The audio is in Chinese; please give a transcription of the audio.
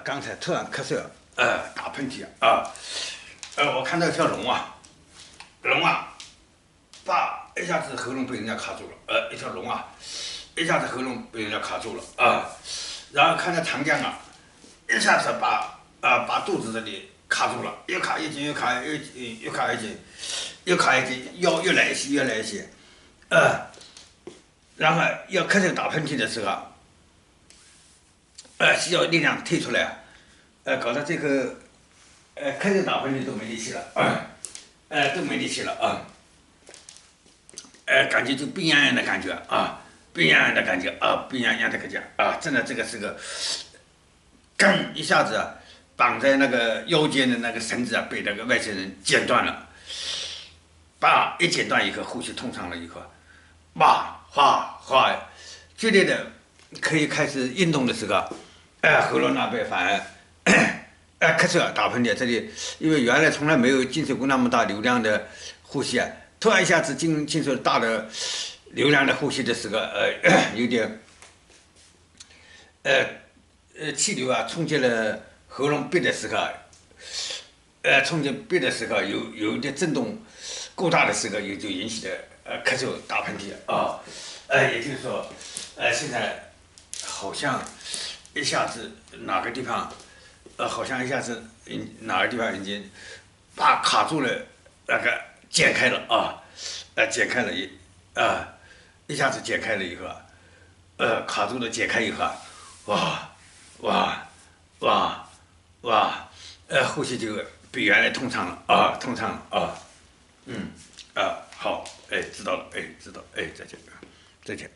刚才突然咳嗽，打喷嚏我看到一条龙啊，一下子喉咙被人家卡住了，一条龙啊，一下子喉咙被人家卡住了然后看到长江啊，一下子把肚子这里卡住了，越卡越紧，越卡越紧，越卡越紧，越卡越紧，腰越来越细，越来越细，然后要咳嗽打喷嚏的时候，需要力量退出来，搞到这个，咳嗽打喷嚏都没力气了，都没力气了感觉就病怏怏的感觉病怏怏的感觉病怏怏的感觉真的这个是个，刚一下子绑在那个腰间的那个绳子被那个外星人剪断了，一剪断以后，呼吸通畅了以后，剧烈的可以开始运动的时候，喉咙那边反而咳嗽打喷嚏，这里因为原来从来没有经受过那么大流量的呼吸突然一下子经受大的流量的呼吸的时候，有点气流冲进了喉咙壁的时候，冲进壁的时候有一点震动过大的时候，就引起的咳嗽打喷嚏也就是说，现在好像一下子哪个地方，好像一下子哪个地方已经卡住了，那个剪开了剪开了一下子剪开了以后卡住了解开以后呼吸就比原来通畅了通畅了好，知道了，知道，再见，再见，